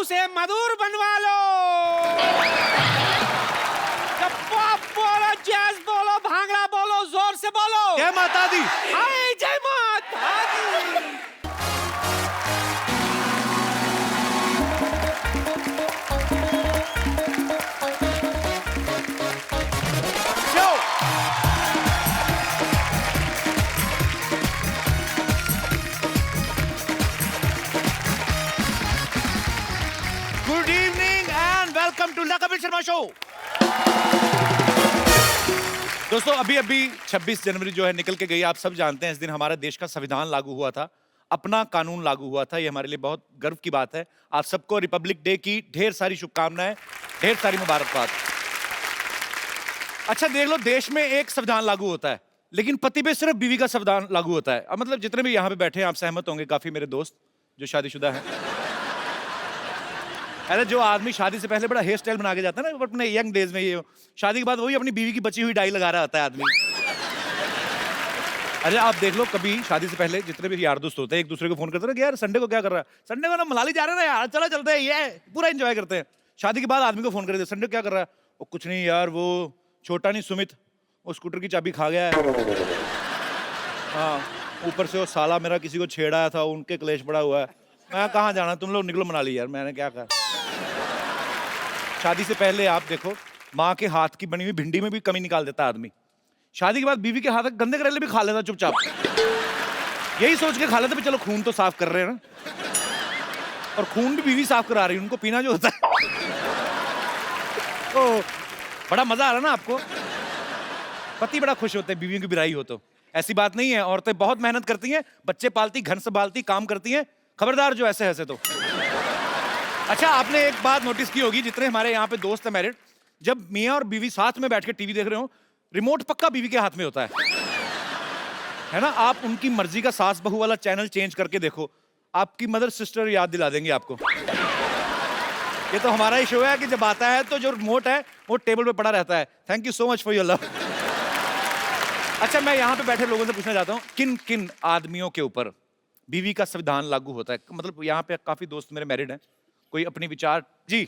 उसे मधुर बनवा लो। टप्पा बोलो, जैज बोलो, भांगड़ा बोलो, जोर से बोलो। जय माता दी। हाय जय माता दी। Good evening and welcome to Kapil Sharma show. दोस्तों अभी 26 जनवरी जो है निकल के गई। आप सब जानते हैं इस दिन हमारे देश का संविधान लागू हुआ था, अपना कानून लागू हुआ था। ये हमारे लिए बहुत गर्व की बात है। आप सबको रिपब्लिक डे की ढेर सारी शुभकामनाएं, ढेर सारी मुबारकबाद। अच्छा देख लो, देश में एक संविधान लागू होता है लेकिन पति पे सिर्फ बीवी का संविधान लागू होता है। अब मतलब जितने भी यहाँ पे बैठे हैं आप सहमत होंगे, काफी मेरे दोस्त जो शादीशुदा हैं। अरे जो आदमी शादी से पहले बड़ा हेयर स्टाइल बना के जाता है ना अपने यंग डेज में, ये शादी के बाद वही अपनी बीवी की बची हुई डाई लगा रहा होता है आदमी। अरे आप देख लो, कभी शादी से पहले जितने भी यार दोस्त होते हैं एक दूसरे को फोन करते हैं कि यार संडे को क्या कर रहा है, संडे को ना मनाली जा रहे हैं ना यार, चलो चलते हैं, ये पूरा एंजॉय करते हैं। शादी के बाद आदमी को फोन कर देते संडे को क्या कर रहा है, वो कुछ नहीं यार, वो छोटा नहीं सुमित वो स्कूटर की चाबी खा गया है। हाँ, ऊपर से वो साला मेरा किसी को छेड़ा था, उनके क्लेश पड़ा हुआ है। मैं कहाँ जाना, तुम लोग निकलो मनाली यार। मैंने क्या कहा। शादी से पहले आप देखो, माँ के हाथ की बनी हुई भिंडी में भी कमी निकाल देता आदमी। शादी के बाद बीवी के हाथ गंदे करेले भी खा लेता चुपचाप, यही सोच के खा लेता भी चलो खून तो साफ कर रहे हैं ना, और खून भी बीवी साफ करा रही है, उनको पीना जो होता है। तो बड़ा मजा आ रहा ना आपको। पति बड़ा खुश होते हैं बीवियों की बिराई हो तो। ऐसी बात नहीं है, औरतें बहुत मेहनत करती हैं, बच्चे पालती, घर संभालती, काम करती हैं। खबरदार जो ऐसे ऐसे तो। अच्छा आपने एक बात नोटिस की होगी, जितने हमारे यहाँ पे दोस्त हैं मैरिड, जब मियाँ और बीवी साथ में बैठ के टीवी देख रहे हो, रिमोट पक्का बीवी के हाथ में होता है ना। आप उनकी मर्जी का सास बहू वाला चैनल चेंज करके देखो, आपकी मदर सिस्टर याद दिला देंगे आपको। ये तो हमारा ही शो है कि जब आता है तो जो रिमोट है वो टेबल पे पड़ा रहता है। Thank you so much for your love. अच्छा मैं यहाँ पे बैठे लोगों से पूछना चाहता हूँ, किन किन आदमियों के ऊपर बीवी का संविधान लागू होता है? मतलब यहाँ पे काफी दोस्त मेरे मैरिड हैं, कोई अपनी विचार जी।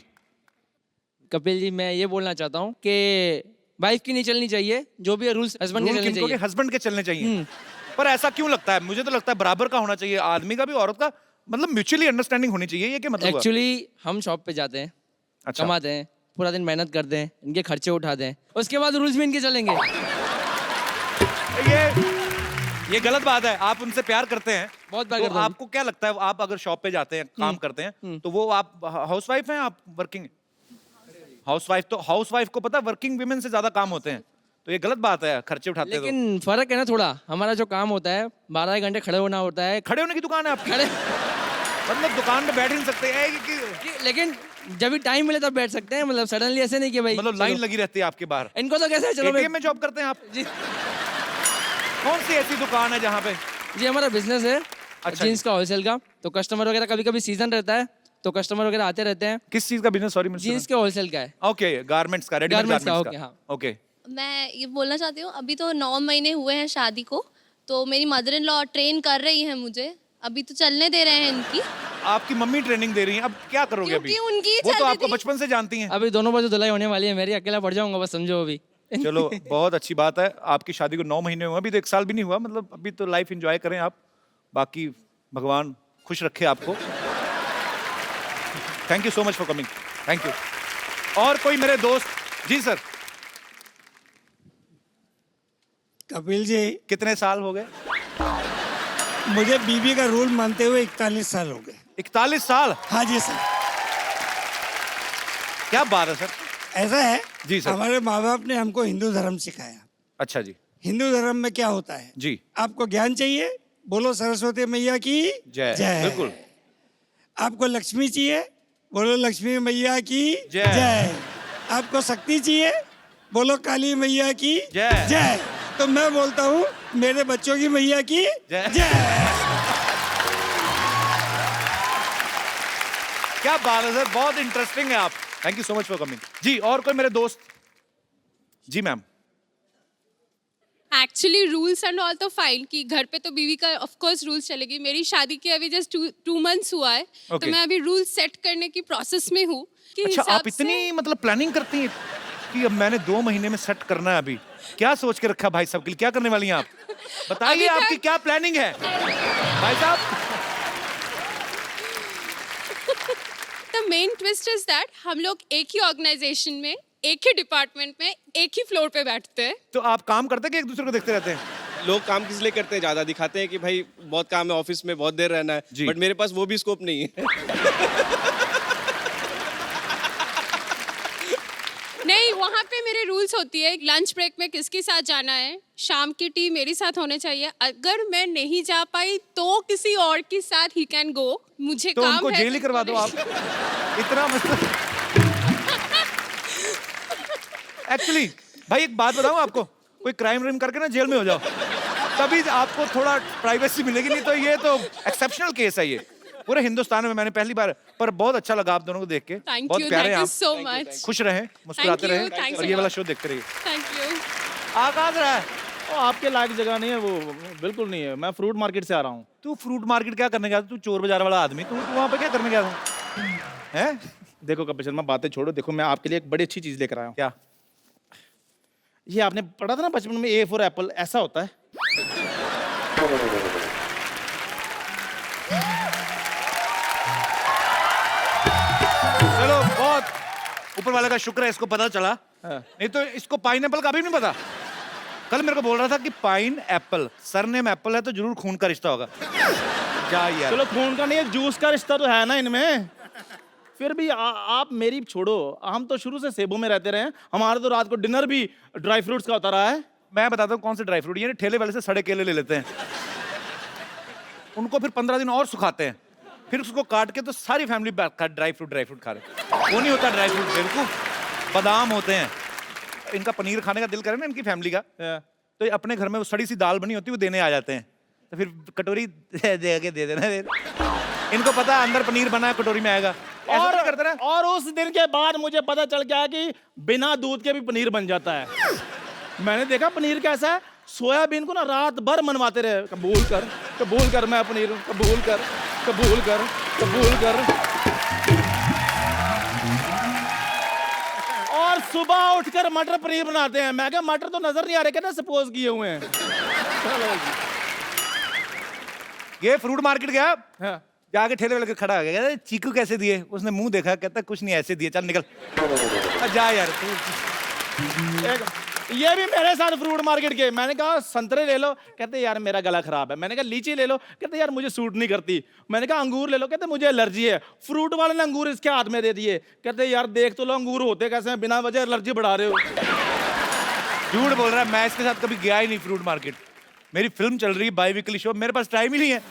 कपिल जी, मैं ये बोलना चाहता हूँ कि वाइफ की नहीं चलनी चाहिए, जो भी रूल्स हस्बैंड के चलने चाहिए। हस्बैंड के चलने चाहिए। पर ऐसा क्यों लगता है? मुझे तो लगता है बराबर का होना चाहिए, आदमी का भी औरत का, मतलब म्यूचुअली अंडरस्टैंडिंग होनी चाहिए। ये क्या मतलब? एक्चुअली हम शॉप पे जाते हैं, अच्छा। कमाते हैं, पूरा दिन मेहनत करते हैं, इनके खर्चे उठाते हैं, उसके बाद रूल्स भी इनके चलेंगे। ये गलत बात है। आप उनसे प्यार करते हैं, बहुत प्यार तो करता हूं। आपको क्या लगता है, आप अगर शॉप पे जाते हैं, काम करते हैं, तो वो आप हाउसवाइफ हैं, आप वर्किंग? हाउसवाइफ। तो हाउसवाइफ को पता है वर्किंग विमेन से ज्यादा काम होते हैं, तो ये गलत बात है, खर्चे उठाते हैं। लेकिन फर्क है ना थोड़ा, हमारा जो काम होता है 12 घंटे खड़े होना होता है। खड़े होने की दुकान है आपकी? खड़े मतलब दुकान पे बैठ ही नहीं सकते हैं लेकिन जब भी टाइम मिले तब बैठ सकते हैं, मतलब सडनली ऐसे नहीं कि भाई मतलब लाइन लगी रहती है आपके बाहर? इनको तो कैसे है, चलो एटीएम में जॉब करते हैं आप? जी कौन सी ऐसी दुकान है जहाँ पे? जी हमारा बिजनेस है अच्छा जीन्स का होलसेल का, तो कस्टमर वगैरह कभी कभी सीजन रहता है तो कस्टमर वगैरह आते रहते हैं। किस चीज का बिजनेस? सॉरी जीन्स के होलसेल का है। ओके, गारमेंट्स का, रेडीमेड गारमेंट्स का, गारमेंट्स ओके, का। हाँ। ओके। मैं ये बोलना चाहती हूँ, अभी तो 9 महीने हुए हैं शादी को, तो मेरी मदर इन लॉ ट्रेन कर रही है मुझे, अभी तो चलने दे रहे हैं इनकी। आपकी मम्मी ट्रेनिंग दे रही हैं, अब क्या करोगे अभी? क्योंकि उनकी वो तो चलती आपको थी। बचपन से जानती हैं। अभी दोनों बाजू धुलाई होने वाली है मेरी, अकेला पड़ जाऊंगा बस, समझो अभी। चलो बहुत अच्छी बात है, आपकी शादी को 9 महीने हुए, अभी तो 1 साल भी नहीं हुआ, मतलब अभी तो लाइफ एंजॉय करें आप, बाकी भगवान खुश रखे आपको। Thank you so much for coming, thank you. और कोई मेरे दोस्त? जी सर। कपिल जी, कितने साल हो गए? मुझे बीबी का रूल मानते हुए 41 साल हो गए। 41 साल? हाँ जी सर। क्या बात है सर। ऐसा है जी सर। हमारे माँ बाप ने हमको हिंदू धर्म सिखाया। अच्छा जी। हिंदू धर्म में क्या होता है? जी। आपको ज्ञान चाहिए, बोलो सरस्वती मैया की जय। बिल्कुल। आपको लक्ष्मी चाहिए, बोलो लक्ष्मी मैया की जय। जय। आपको शक्ति चाहिए, बोलो काली मैया की जय। जय। तो मैं बोलता हूँ मेरे बच्चों की मैया की जय। जय। क्या बात है सर, बहुत इंटरेस्टिंग है आप। Thank you so much for coming. जी और कोई मेरे दोस्त? जी ma'am. Actually rules and all तो फाइन कि घर पे तो बीवी का ऑफ कोर्स रूल्स चलेगी। मेरी शादी के अभी जस्ट 2 मंथ्स हुआ है तो Okay. मैं अभी रूल सेट करने की प्रोसेस में हूँ कि अच्छा, हिसाब आप इतनी मतलब प्लानिंग करती हैं कि अब मैंने 2 महीने में सेट करना है। अभी क्या सोच के रखा भाई साहब के लिए? क्या करने वाली हैं आप? बताइए, अभी तक- आपकी क्या प्लानिंग है भाई साहब? The main twist is that हम लोग एक ही ऑर्गेनाइजेशन में, एक ही डिपार्टमेंट में, एक ही फ्लोर पे बैठते हैं। तो आप काम करते हैं कि एक दूसरे को देखते रहते हैं? लोग काम किस लिए करते हैं, ज्यादा दिखाते हैं कि भाई बहुत काम है, ऑफिस में बहुत देर रहना जी। है, बट मेरे पास वो भी स्कोप नहीं है। नहीं, वहाँ पे मेरे रूल्स होती है लंच ब्रेक में किसके साथ जाना है, शाम की टी मेरे साथ होने चाहिए, अगर मैं नहीं जा पाई तो किसी और के साथ ही कैन गो। मुझे तो काम उनको है जेल ही करवा दो आप। इतना मतलब एक्चुअली भाई एक बात बताऊं आपको, कोई क्राइम करके ना जेल में हो जाओ, तभी आपको थोड़ा प्राइवेसी मिलेगी, नहीं तो ये तो एक्सेप्शनल केस है। ये पूरे हिंदुस्तान में मैंने पहली बार, पर बहुत अच्छा लगा आप दोनों को देख के। थैंक बहुत यू, प्यारे थैंक हैं यू आप। सो मच, खुश रहें, मुस्कुराते Thank you, रहें thanks और a ये वाला lot. शो देखते रहिए। Thank you. आकाश रहा है। वो आपके लायक जगह नहीं है, वो बिल्कुल नहीं है। मैं फ्रूट मार्केट से आ रहा हूँ। तू फ्रूट मार्केट क्या करने गया था? तू चोर बाजार वाला आदमी, तू वहां पे क्या करने गया था? हैं? देखो कपिल शर्मा, बातें छोड़ो। देखो मैं आपके लिए एक बड़ी अच्छी चीज लेकर आया हूँ। क्या? ये आपने पढ़ा था ना बचपन में, ए फॉर एप्पल ऐसा होता है। चलो, बहुत ऊपर वाले का शुक्र है इसको पता चला। हाँ। नहीं तो इसको पाइन एप्पल का भी नहीं पता। कल मेरे को बोल रहा था कि पाइन एप्पल, सरनेम एप्पल है तो जरूर खून का रिश्ता होगा। जा यार। चलो खून का नहीं है, जूस का रिश्ता तो है ना इनमें। फिर भी आप मेरी छोड़ो, हम तो शुरू से सेबों में रहते रहे हैं। हमारा तो रात को डिनर भी ड्राई फ्रूट्स का होता रहा है। मैं बताता हूँ कौन से ड्राई फ्रूट, ये ठेले वाले से सड़े केले ले लेते हैं, उनको फिर 15 दिन और सुखाते हैं, फिर उसको काट के तो सारी फैमिली ड्राई फ्रूट खा रहे। वो नहीं होता ड्राई फ्रूट, बेवकूफ, बादाम होते हैं। इनका पनीर खाने का दिल करे ना इनकी फैमिली का, तो ये अपने घर में वो सड़ी सी दाल बनी होती है वो देने आ जाते हैं, तो फिर कटोरी दे के दे देना। इनको पता है अंदर पनीर बना है, कटोरी में आएगा। और करते ना। और उस दिन के बाद मुझे पता चल गया कि बिना दूध के भी पनीर बन जाता है। मैंने देखा पनीर कैसा है, सोयाबीन को ना रात भर मनवाते रहे, कबूल कर मैं पनीर हूं, कबूल कर। और सुबह उठकर मटर पनीर बनाते हैं। मैं कहा मटर तो नजर नहीं आ रहे, कहते सपोज किए हुए हैं। ये फ्रूट मार्केट गया, हाँ। जाके ठेले वाले के खड़ा हो गया, कहता चीकू कैसे दिए? उसने मुंह देखा, कहता कुछ नहीं ऐसे दिए, चल निकल। जा यार ये भी मेरे साथ फ्रूट मार्केट के। मैंने कहा संतरे ले लो, कहते यार मेरा गला खराब है। मैंने कहा लीची ले लो, कहते यार मुझे सूट नहीं करती। मैंने कहा अंगूर ले लो, कहते मुझे एलर्जी है। फ्रूट वाले ने अंगूर इसके हाथ में दे दिए, कहते यार देख तो लो अंगूर होते कैसे हैं, बिना वजह एलर्जी बढ़ा रहे हो। झूठ बोल रहा है, मैं इसके साथ कभी गया ही नहीं फ्रूट मार्केट। मेरी फिल्म चल रही है, बाई वीकली शो, मेरे पास टाइम ही नहीं है।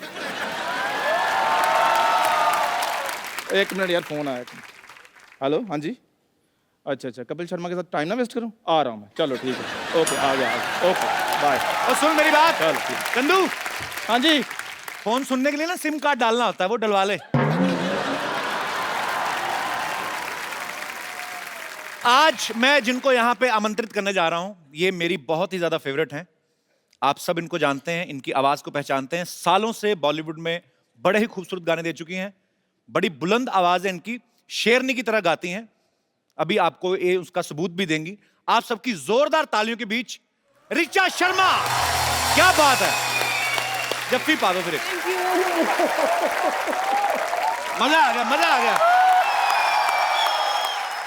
एक मिनट यार, फोन आया। हेलो, हाँ जी, अच्छा, कपिल शर्मा के साथ टाइम ना वेस्ट करूं, आ रहा हूं मैं। चलो ठीक है, ओके, आ गया, ओके बाय। और सुन मेरी बात, चलो ठीक है। चंदू, हाँ जी। फोन सुनने के लिए ना सिम कार्ड डालना होता है, वो डलवा ले। आज मैं जिनको यहाँ पे आमंत्रित करने जा रहा हूं, ये मेरी बहुत ही ज्यादा फेवरेट हैं। आप सब इनको जानते हैं, इनकी आवाज को पहचानते हैं। सालों से बॉलीवुड में बड़े ही खूबसूरत गाने दे चुकी हैं, बड़ी बुलंद आवाज है इनकी, शेरनी की तरह गाती हैं। अभी आपको ये उसका सबूत भी देंगी। आप सबकी जोरदार तालियों के बीच ऋचा शर्मा। क्या बात है, जफ्फी पा दो फिर एक। मजा आ गया।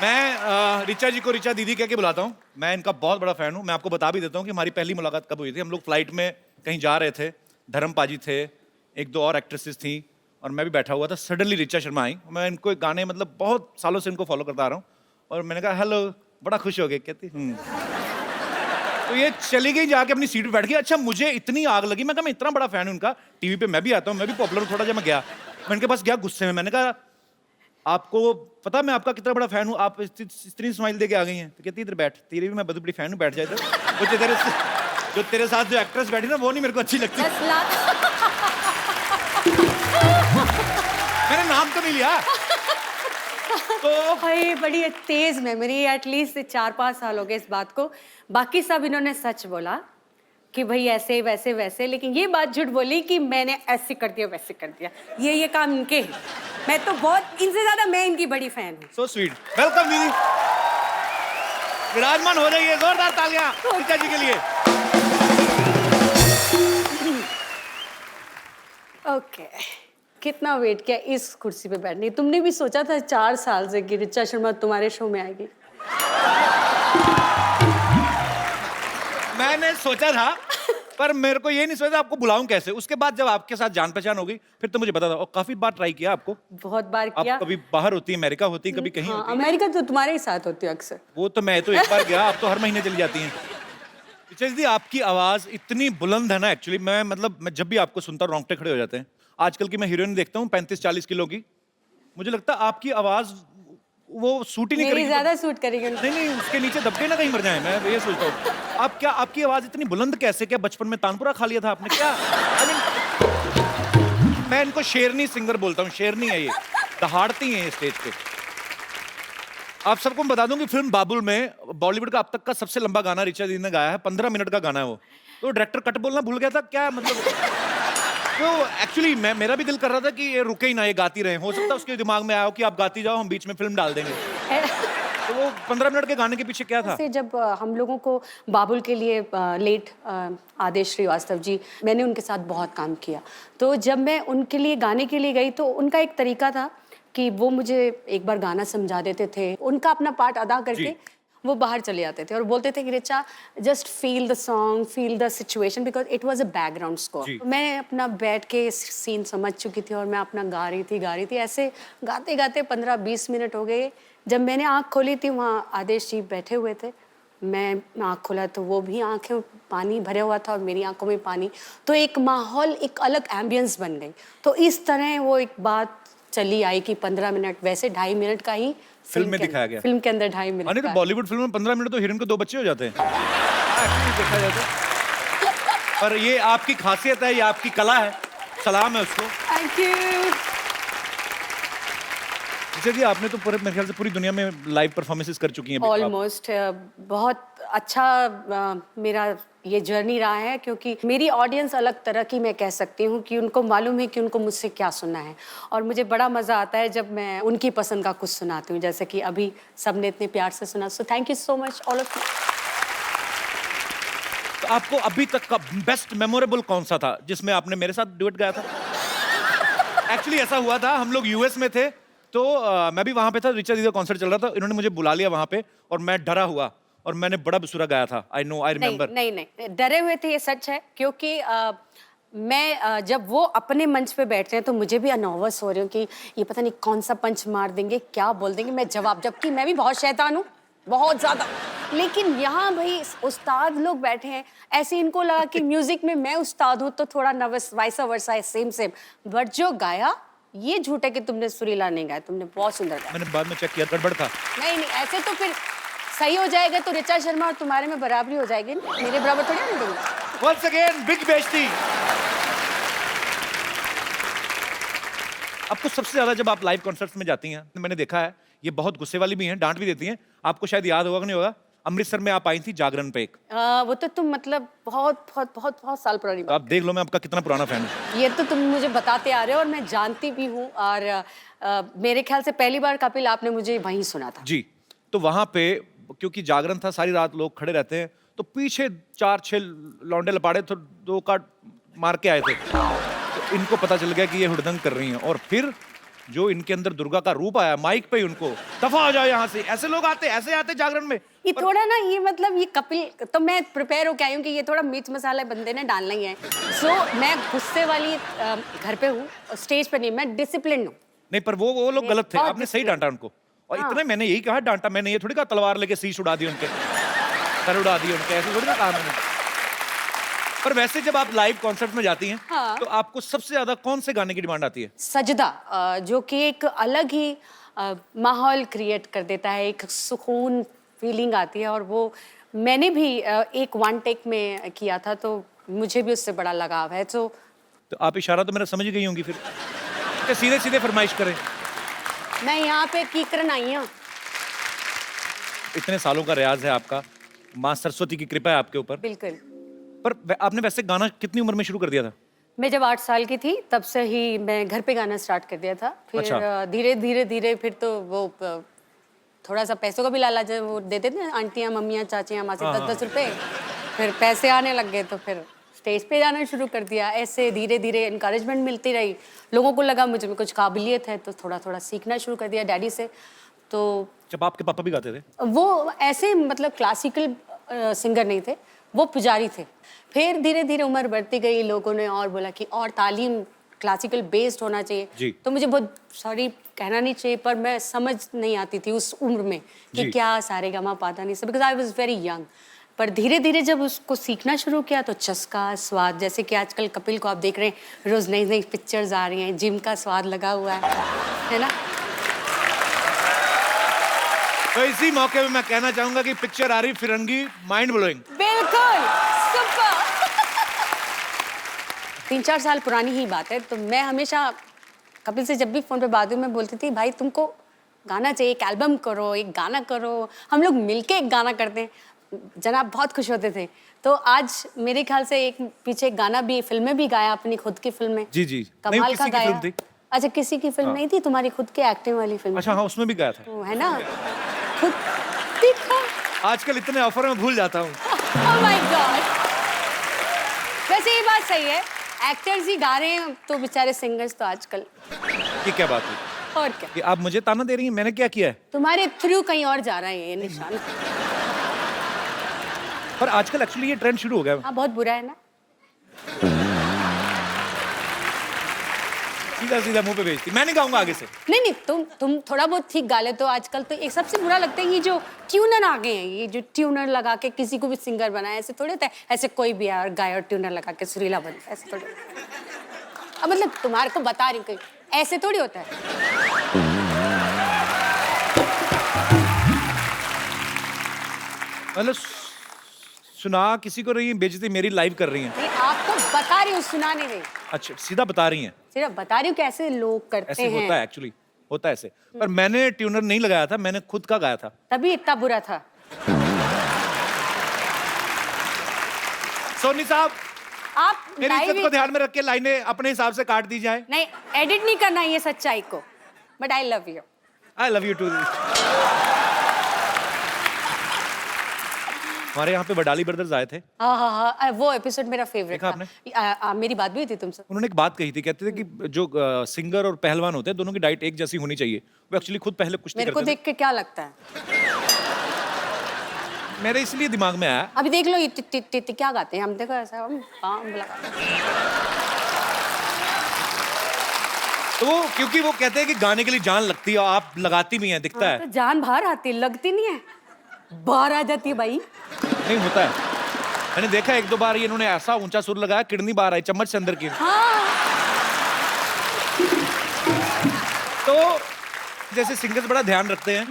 मैं ऋचा जी को ऋचा दीदी कह के बुलाता हूं। मैं इनका बहुत बड़ा फैन हूं। मैं आपको बता भी देता हूं कि हमारी पहली मुलाकात कब हुई थी। हम लोग फ्लाइट में कहीं जा रहे थे, धर्म पाजी थे, 1-2 और एक्ट्रेसेस थी और मैं भी बैठा हुआ था। सडनली ऋचा शर्मा आई। मैं इनको एक गाने, मतलब बहुत सालों से इनको फॉलो करता आ रहा हूँ, और मैंने कहा हेलो, बड़ा खुश हो गए। कहती तो ये चली गई, जाके अपनी सीट पे बैठ गई। अच्छा, मुझे इतनी आग लगी, मैं कहा मैं इतना बड़ा फैन हूं उनका, टीवी पे मैं भी आता हूँ, मैं भी पॉपुलर हूं थोड़ा। जब मैं गया, मैं इनके पास गया गुस्से में, मैंने कहा आपको पता मैं आपका कितना बड़ा फैन हूँ, आप इतनी स्माइल दे के आ गई हैं? तो कहती इधर बैठ, तेरी भी मैं बहुत बड़ी फैन हूँ, बैठ जाए। जो तेरे साथ जो एक्ट्रेस बैठी ना, वो नहीं मेरे को अच्छी लगती। मैंने नाम तो नहीं लिया। तो भाई बड़ी तेज मेमोरी, एटलीस्ट 4-5 साल हो गए इस बात को। बाकी सब इन्होंने सच बोला कि भाई ऐसे वैसे वैसे, लेकिन ये बात झूठ बोली कि मैंने ऐसे कर दिया वैसे कर दिया। ये काम इनके हैं। मैं तो बहुत, इनसे ज्यादा मैं इनकी बड़ी फैन हूँ। So sweet. वेलकम दीदी, विराजमान हो जाइए, जोरदार तालियां ऋचा जी के लिए। ओके, कितना वेट किया इस कुर्सी पे बैठने। तुमने भी सोचा था 4 साल से कि ऋचा शर्मा तुम्हारे शो में आएगी? मैंने सोचा था, पर मेरे को ये नहीं सोचा आपको बुलाऊं कैसे। उसके बाद जब आपके साथ जान पहचान हो गई फिर तो मुझे पता था। और काफी बार ट्राई किया आपको। बहुत बार किया। आप कभी बाहर होती, अमेरिका होती, कभी कहीं हाँ, होती। अमेरिका तो तुम्हारे ही साथ होती है अक्सर। वो तो मैं तो एक बार गया, आप तो हर महीने चली जाती हैं। ऋचा दीदी, आपकी आवाज इतनी बुलंद है ना, एक्चुअली मैं जब भी आपको सुनता हूं रोंगटे खड़े हो जाते हैं। आजकल की मैं हीरोइन देखता हूँ 35-40 किलो की, मुझे लगता है आपकी आवाज वो सूट ही नहीं मेरी करेगी। ज्यादा सूट करेगी। नहीं, उसके नीचे दबके ना कहीं मर जाए, मैं ये सोचता हूँ। आपकी आवाज इतनी बुलंद कैसे? क्या बचपन में तानपुरा खा लिया था आपने क्या? मैं इनको शेरनी सिंगर बोलता हूँ। शेरनी है ये, दहाड़ती हैं ये स्टेज पे। आप सबको मैं बता दूं कि फिल्म बाबुल में बॉलीवुड का अब तक का सबसे लंबा गाना ऋचा दीदी ने गाया है। 15 मिनट का गाना है वो। तो डायरेक्टर कट बोलना भूल गया था क्या, मतलब? तो एक्चुअली मेरा भी दिल कर रहा था कि ये रुके ही ना, ये गाती रहे। हो सकता है उसके दिमाग में आया हो कि आप गाती जाओ, हम बीच में फिल्म डाल देंगे। तो वो 15 मिनट के गाने के पीछे क्या था? से जब हम लोगों को बाबुल के लिए लेट आदेश श्रीवास्तव जी, मैंने उनके साथ बहुत काम किया। तो जब मैं उनके लिए गाने के लिए गई तो उनका एक तरीका था कि वो मुझे एक बार गाना समझा देते थे, उनका अपना पार्ट अदा करके वो बाहर चले जाते थे और बोलते थे कि Richa just feel the song, feel the situation, because it was a background score. मैं अपना बैठ के सीन समझ चुकी थी और मैं अपना गा रही थी। ऐसे गाते गाते 15-20 मिनट हो गए। जब मैंने आँख खोली थी, वहाँ आदेश जी बैठे हुए थे। मैं आँख खोला तो वो भी आँखें पानी भरे हुआ था और मेरी आंखों में पानी। तो एक माहौल, एक अलग एम्बियंस बन गई। तो इस तरह वो एक बात चली आई कि 15 मिनट, वैसे 2.5 मिनट का ही फिल्म में दिखाया गया। फिल्म के अंदर 2.5 मिनट। नहीं तो बॉलीवुड फिल्म में 15 मिनट तो हीरोइन को 2 बच्चे हो जाते हैं। देखा जाए तो। पर ये आपकी खासियत है, ये आपकी कला है, सलाम है उसको। Thank you. जी, आपने तो पूरे मेरे ख्याल से पूरी दुनिया में लाइव परफॉर्मेंसेस कर चुकी हैं। ऑलमोस्ट बहुत अच्छा मेरा ये जर्नी रहा है, क्योंकि मेरी ऑडियंस अलग तरह की, मैं कह सकती हूँ कि उनको मालूम है कि उनको मुझसे क्या सुनना है। और मुझे बड़ा मज़ा आता है जब मैं उनकी पसंद का कुछ सुनाती हूँ, जैसे कि अभी सबने इतने प्यार से सुना। So thank you so much all of you. तो आपको अभी तक का बेस्ट मेमोरेबल कौन सा था जिसमें आपने मेरे साथ डुएट गाया था? एक्चुअली ऐसा हुआ था, हम लोग यूएस में थे तो मैं भी वहां पे था, ऋचा दीदी का कॉन्सर्ट चल रहा था, इन्होंने मुझे बुला लिया वहां पे और मैं डरा हुआ और मैंने बड़ा बेसुरा गाया था। I know, I remember. नहीं, डरे हुए थे, ये सच है। क्योंकि मैं जब वो अपने मंच पे बैठते हैं तो मुझे भी नर्वस हो रही हूँ कि ये पता नहीं कौन सा पंच मार देंगे, क्या बोल देंगे, मैं जवाब, जबकि मैं भी बहुत शैतान हूँ, बहुत ज्यादा। लेकिन यहाँ भाई उस्ताद लोग बैठे हैं, ऐसे इनको लगा कि म्यूजिक में मैं उस्ताद हूँ तो थोड़ा नर्वस, वाइसा वर्सा है, सेम। बट जो गाया, ये झूठ है कि तुमने सुरीला नहीं गाया, तुमने बहुत सुंदर गाया। मैंने बाद में चेक किया, गड़बड़ था। नहीं, ऐसे तो फिर सही हो जाएगा तो ऋचा शर्मा और तुम्हारे में बराबरी हो जाएगी ना, मेरे बराबर थोड़ी ना दूंगा। Once again, big बेइज्जती। आपको सबसे ज्यादा जब आप लाइव कॉन्सर्ट्स में जाती हैं, तो मैंने देखा है ये बहुत गुस्से वाली भी हैं, डांट भी देती हैं। आपको शायद याद होगा कि नहीं होगा, अमृतसर में आप आई थी जागरण पे एक। वो तो तुम मतलब बहुत साल पुरानी तो आप देख लो मैं आपका कितना पुराना फैन हूँ। ये तो तुम मुझे बताते आ रहे हो और मैं जानती भी हूँ। और मेरे ख्याल से पहली बार कपिल आपने मुझे वहीं सुना था। जी, तो वहां पे क्योंकि जागरण था, सारी रात लोग खड़े रहते हैं, तो पीछे 4-6 लौंडे लपाड़े तो 2 काट मार के आए थे। तो इनको पता चल गया कि ये हुड़दंग कर रही हैं और फिर जो इनके अंदर दुर्गा का रूप आया, माइक पे उनको दफा हो जाओ यहाँ से, ऐसे लोग ऐसे आते जागरण में। ये थोड़ा ना, ये मतलब ये कपिल, तो मैं प्रिपेयर होके आई हूँ कि ये थोड़ा मिर्च मसाला बंदे ने डालना ही है। सो मैं गुस्से वाली घर पे हूँ, स्टेज पे नहीं, मैं डिसिप्लिन हूँ। नहीं, पर वो लोग गलत थे, आपने सही डांटा उनको। और इतना मैंने यही कहा डांटा, मैंने ये थोड़ी कहा तलवार लेके शीश उड़ा दी उनके, सर उड़ा दी उनके, ऐसे थोड़ी ना कहा मैंने। पर वैसे जब आप लाइव कॉन्सर्ट में जाती हैं, हाँ। तो आपको सबसे ज्यादा कौन से गाने की डिमांड आती है? सजदा, जो कि एक अलग ही माहौल क्रिएट कर देता है, एक सुकून फीलिंग आती है। और वो मैंने भी एक 1 टेक में किया था, तो मुझे भी उससे बड़ा लगाव है। तो आप इशारा तो मेरा समझ गई होंगी फिर, तो सीधे फरमाइश करें। मैं यहाँ पे कीकरन आई हूँ। इतने सालों का रियाज है आपका, माँ सरस्वती की कृपा है आपके ऊपर। बिल्कुल। पर आपने वैसे गाना कितनी उम्र में शुरू कर दिया था? मैं जब 8 साल की थी तब से ही मैं घर पे गाना स्टार्ट कर दिया था। फिर अच्छा। धीरे धीरे धीरे फिर तो वो थोड़ा सा पैसों का भी लालच वो देते थे आंटियाँ मम्मियाँ चाचियाँ माँ से 10-10 रुपए। फिर पैसे आने लग गए तो फिर स्टेज पे जाना शुरू कर दिया। ऐसे धीरे धीरे इंकरेजमेंट मिलती रही, लोगों को लगा मुझे में कुछ काबिलियत है तो थोड़ा थोड़ा सीखना शुरू कर दिया डैडी से। तो जब आपके पापा भी गाते थे? वो ऐसे मतलब क्लासिकल सिंगर नहीं थे, वो पुजारी थे। फिर धीरे धीरे उम्र बढ़ती गई, लोगों ने और बोला कि और तालीम क्लासिकल बेस्ड होना जी। चाहिए। तो मुझे बहुत सॉरी कहना नहीं चाहिए पर मैं समझ नहीं आती थी उस उम्र में कि जी। क्या सारेगामा पाधा नहीं सब, because I was very young. पर धीरे धीरे जब उसको सीखना शुरू किया तो चस्का स्वाद, जैसे कि आजकल कपिल को आप देख रहे हैं, रोज नई नई पिक्चर्स आ रही हैं, जिम का स्वाद लगा हुआ है ना। तो इसी मौके पे मैं कहना चाहूंगा कि पिक्चर आ रही फिरंगी, माइंड ब्लोइंग। बिल्कुल सुपर। 3-4 साल पुरानी ही बात है। तो मैं हमेशा कपिल से जब भी फोन पे बात हुई मैं बोलती थी भाई तुमको गाना चाहिए, एक एल्बम करो, एक गाना करो, हम लोग मिलके एक गाना करते हैं। जनाब बहुत खुश होते थे। तो आज मेरे ख्याल से एक पीछे एक गाना भी, फिल्में भी गाया, अपनी खुद की फिल्में। जी जी। नहीं, कमाल किसी का की गाया। फिल्म थी। अच्छा किसी की फिल्म नहीं थी, तुम्हारी खुद की एक्टिंग वाली फिल्म। अच्छा हाँ, उसमें भी गाया था। वो है ना खुद दिखा। आजकल इतने ऑफर में भूल जाता हूँ। Oh my God! वैसे ये बात सही है, एक्टर्स ही गा रहे हैं तो बेचारे सिंगर्स तो आजकल। ये क्या बात है? और क्या, कि आप मुझे ताना दे रही हैं, मैंने क्या किया है? तुम्हारे थ्रू कहीं और जा रहा है ये निशान। पर आजकल एक्चुअली ये ट्रेंड शुरू हो गया है। हाँ बहुत बुरा है ना। सीधा सीधा मुंह पे भेजती, मैं नहीं गाऊंगा आगे से। नहीं नहीं, तुम थोड़ा बहुत ठीक गा लेते हो। आजकल तो एक सबसे बुरा लगता है ये जो ट्यूनर आ गए हैं, ये जो ट्यूनर लगा के किसी को भी सिंगर बनाए, ऐसे थोड़े होता है। ऐसे कोई भी यार गाय और ट्यूनर लगा के सुरीला बन, ऐसे थोड़े। अब मतलब तुम्हारे को बता रही हूँ, ऐसे थोड़ी होता है। मतलब सुना किसी को रही है, बेइज्जती मेरी लाइव कर रही हैं। नहीं, आपको बता रही हूँ, सुना नहीं रही, अच्छा सीधा बता रही हैं। सिर्फ बता रही हूँ कि ऐसे लोग करते ऐसे हैं। होता है एक्चुअली, होता है ऐसे। पर मैंने ट्यूनर नहीं लगाया था, मैंने खुद का गाया था। तभी इतना बुरा था। सोनी साहब, आप मेरी इज्जत लाइव को ध्यान में रख के लाइनें अपने हिसाब से काट दी जाए। नहीं, एडिट नहीं करना ये सच्चाई को, but I love you. I love you too. हमारे यहाँ पे वडाली ब्रदर्स आए थे। हाँ हाँ हाँ, वो एपिसोड मेरा फेवरेट देखा था। मेरी बात भी हुई थी तुमसे। उन्होंने एक बात कही थी, कहते थे कि जो सिंगर और पहलवान होते हैं दोनों की डाइट एक जैसी होनी चाहिए। वो एक्चुअली खुद पहले कुछ नहीं मेरे को करते देख के क्या लगता है? थे। मेरे इसलिए दिमाग में आया। अभी देख लो ये टिट क्या गाते हैं, हम देखो ऐसा हम पाँव लगाते हैं। तो वो क्योंकि वो कहते हैं कि गाने के लिए जान लगती है और आप लगाती भी हैं, दिखता है। तो जान बाहर आती है, लगती नहीं है, बाहर आ जाती है भाई। नहीं होता है, मैंने देखा एक दो बार ये इन्होंने ऐसा ऊंचा सुर लगाया, किडनी बाहर आई, चम्मच से अंदर की। हाँ तो जैसे सिंगर्स बड़ा ध्यान रखते हैं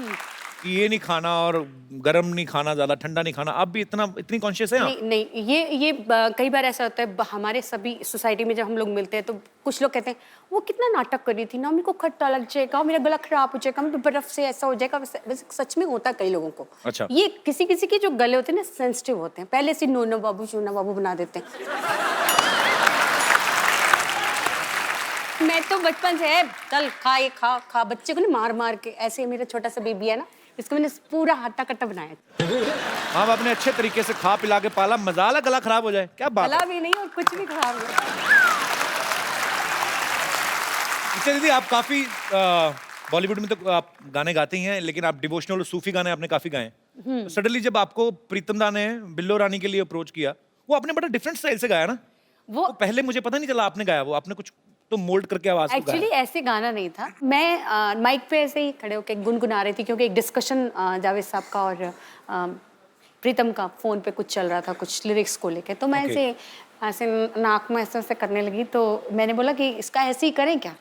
कि ये नहीं खाना और गर्म नहीं खाना, ज्यादा ठंडा नहीं खाना, आप भी इतनी कॉन्शियस हैं आप? नहीं नहीं, ये कई बार ऐसा होता है हमारे सभी सोसाइटी में जब हम लोग मिलते हैं तो कुछ लोग कहते हैं वो कितना नाटक कर रही थी ना, मेरे को खट्टा लग जाएगा, मेरा गला खराब हो जाएगा, मेरे बर्फ से ऐसा हो जाएगा। वैसे सच में होता है कई लोगों को। अच्छा। ये किसी किसी के जो गले होते हैं ना सेंसिटिव होते हैं, पहले से नोना बाबू शोना बाबू बना देते हैं। मैं तो बचपन से है चल खा ये खा खा, बच्चे को ना मार मार के, ऐसे मेरा छोटा सा बेबी है ना, इसको मैंने पूरा हट्टा कट्टा बनाया। हाँ, आपने अच्छे तरीके से खा पिला के पाला, मजाला गला खराब हो जाए, क्या बात है। गला भी नहीं और कुछ भी खराब नहीं। अच्छा दीदी, आप काफी बॉलीवुड में तो आप गाने गाते ही हैं, लेकिन आप डिवोशनल और सूफी गाने आपने काफी गाए हैं। सडनली जब आपको प्रीतम दा ने बिल्लो रानी के लिए अप्रोच किया, वो आपने बड़ा डिफरेंट स्टाइल से गाया ना। वो पहले मुझे पता नहीं चला आपने गाया, वो आपने कुछ तो मोल्ड करके आवाज को एक्चुअली गाया। ऐसे गाना नहीं था, मैं माइक पे ऐसे ही खड़े होकर गुनगुना रही थी क्योंकि एक डिस्कशन जावेद साहब का और प्रीतम का फोन पे कुछ चल रहा था, कुछ लिरिक्स को लेके। तो मैं ऐसे नाक में ऐसे करने लगी, तो मैंने बोला कि इसका ऐसे ही करें क्या?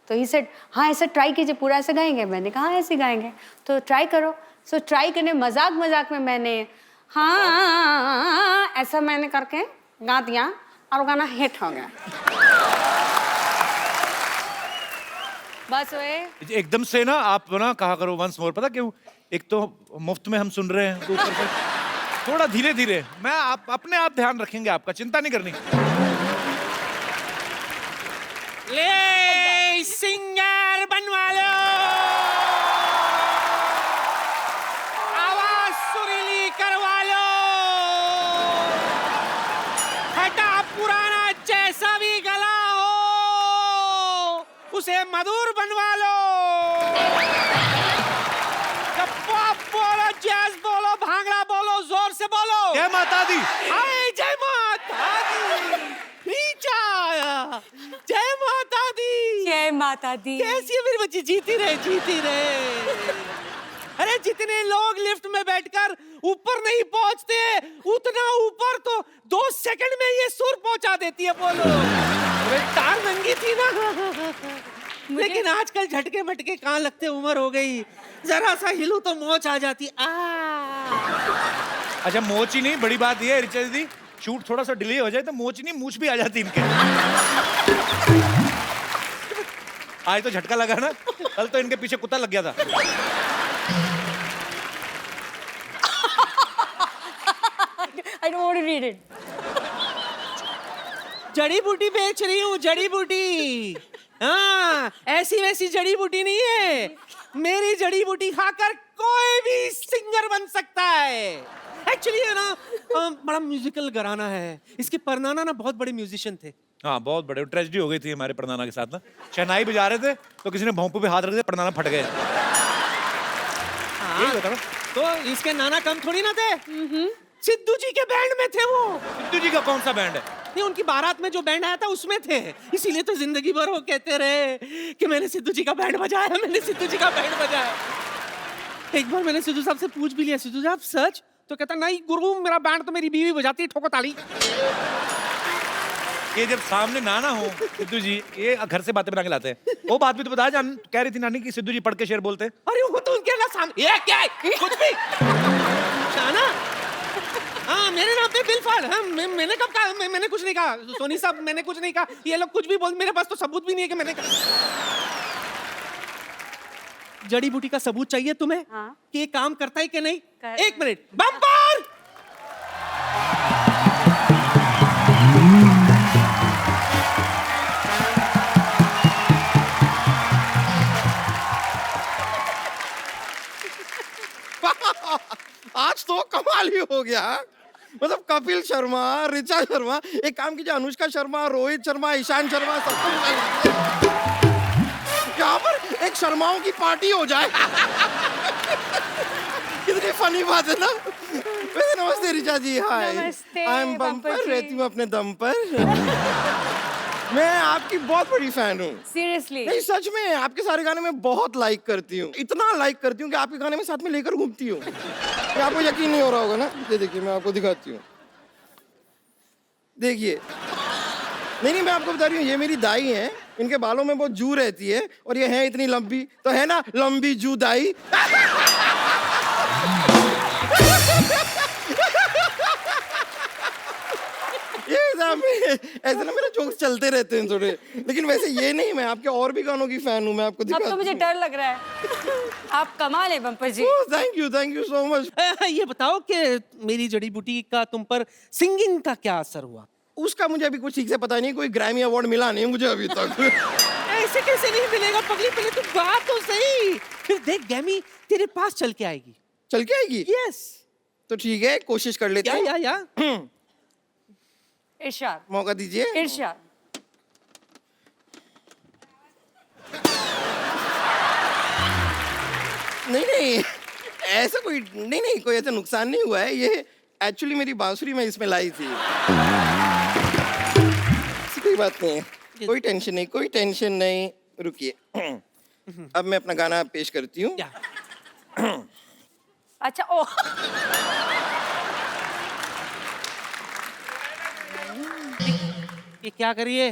तो ही सेड हाँ ऐसे ट्राई कीजिए, पूरा ऐसे गाएंगे। मैंने कहा हाँ ऐसे गाएंगे, तो ट्राई करो। सो ट्राई करने मजाक मजाक में मैंने हाँ ऐसा मैंने करके गा दिया और गाना हिट हो गया। बस वे एकदम से ना आप ना कहा करो वंस मोर, पता क्यों? एक तो मुफ्त में हम सुन रहे हैं, तो ऊपर से थोड़ा धीरे धीरे, मैं आप अपने आप ध्यान रखेंगे आपका, चिंता नहीं करनी। ले सिंगर बनवा लो, आवाज सुरीली करवा लो, हटा पुराना जैसा भी गला हो उसे मधुर बनवा लो। पॉप बोलो, जैज बोलो, भांगड़ा बोलो, जोर से बोलो। जय माता दी। हाय जय माता दी, नीचा आया। जय माता दी। जय माता दी। कैसी है मेरी बच्ची? जीती रहे, जीती रहे। अरे जितने लोग लिफ्ट में बैठकर ऊपर नहीं पहुंचते, उतना ऊपर तो 2 सेकंड में ये सुर पहुंचा देती है। बोलो, अरे तार नंगी थी ना। लेकिन आजकल झटके मटके कहाँ लगते, उम्र हो गई, जरा सा हिलू तो मोच आ जाती। अच्छा मोच ही नहीं, बड़ी बात ये है ऋचा दीदी, शूट थोड़ा सा डिले हो जाए तो मोच नहीं मूछ भी आ जाती इनके। आज तो झटका लगा ना, कल तो इनके पीछे कुत्ता लग गया था। I don't want to read it. जड़ी बूटी बेच रही हूँ, जड़ी बूटी। हाँ, ऐसी वैसी जड़ी बूटी नहीं है। मेरी जड़ी बूटी खाकर कोई भी सिंगर बन सकता है। एक्चुअली है ना, बड़ा म्यूजिकल घराना है। इसके परनाना ना बहुत बड़े म्यूजिशियन थे। हाँ बहुत बड़े, ट्रेजेडी हो गई थी हमारे परनाना के साथ ना। शहनाई बजा रहे थे तो किसी ने भोंपू पे हाथ रख दिया, परनाना फट गए। हाँ, तो इसके नाना कम थोड़ी ना थे। सिद्धू जी के बैंड में थे वो। सिद्धू जी का कौन सा बैंड है? नहीं, उनकी बारात में जो बैंड आया था उसमें थे। इसीलिए तो जिंदगी भर वो कहते रहे कि मैंने सिद्धू जी का बैंड बजाया, मैंने सिद्धू जी का बैंड बजाया। एक बार मैंने सिद्धू साहब से पूछ भी लिया, सिद्धू साहब सच? तो कहता नहीं गुरु, मेरा बैंड तो मेरी बीवी बजाती है, ठोको ताली। ये जब सामने नाना हो सिद्धू जी, ये घर से बातें बना के लाते हैं। वो बात भी तो बताया, जान कह रही थी नानी कि सिद्धू जी पढ़ के शेर बोलते हैं। अरे वो तो उनके ना सामने, ये क्या है? कुछ भी शाना। हाँ मेरे नाम पे बिल फाड़। हाँ मैंने कब कहा? मैंने कुछ नहीं कहा सोनी साहब, मैंने कुछ नहीं कहा। ये लोग कुछ भी बोल, मेरे पास तो सबूत भी नहीं है कि मैंने कहा। जड़ी बूटी का सबूत चाहिए तुम्हें? हाँ। कि ये काम करता है कि नहीं? कर- 1 मिनट, बम्पर। आज तो कमाल ही हो गया। मतलब कपिल शर्मा, ऋचा शर्मा, एक काम कीजिए, अनुष्का शर्मा, रोहित शर्मा, ईशान शर्मा, सबको यहाँ पर एक शर्माओं की पार्टी हो जाए। कितनी फनी बात है ना। वैसे नमस्ते ऋचा जी। हाय, नमस्ते, आई एम बम्पर बम्पर, जी। रहती हूँ अपने दम पर। मैं आपकी बहुत बड़ी फैन हूँ। Seriously. नहीं सच में, आपके सारे गाने मैं बहुत लाइक करती हूँ। इतना लाइक करती हूँ कि आपके गाने में साथ में लेकर घूमती हूँ। ये आपको यकीन नहीं हो रहा होगा ना। ये देखिए, मैं आपको दिखाती हूँ, देखिए। नहीं, मैं आपको बता रही हूँ, ये मेरी दाई है, इनके बालों में बहुत जू रहती है और ये है इतनी लंबी, तो है ना लंबी जू दाई। ऐसे ना मेरे जोक्स चलते रहते हैं थोड़े, लेकिन वैसे ये नहीं, मैं आपके और भी गानों की फैन हूँ। मैं आपको अब दिखाती तो मुझे हूँ। डर लग रहा है। आप कमाल है bumper ji. Thank you so much. ये बताओ कि मेरी जड़ी बूटी का तुम पर सिंगिंग का क्या असर हुआ? उसका मुझे अभी कुछ ठीक से पता नहीं, कोई ग्रैमी अवार्ड मिला नहीं मुझे अभी तक। ऐसे कैसे नहीं मिलेगा पगली? पहले तू गा तो सही, फिर देख ग्रैमी तेरे पास चल के आएगी। चल के आएगी? यस। तो ठीक है, कोशिश कर लेते हैं। या इरशाद, मौका दीजिए। इरशाद। नहीं, ऐसा कोई नहीं, कोई ऐसा नुकसान नहीं हुआ है। ये एक्चुअली मेरी बांसुरी मैं इसमें लाई थी। कोई बात नहीं है, कोई टेंशन नहीं, रुकिए। अब मैं अपना गाना पेश करती हूँ। अच्छा, ओ ये क्या करिए?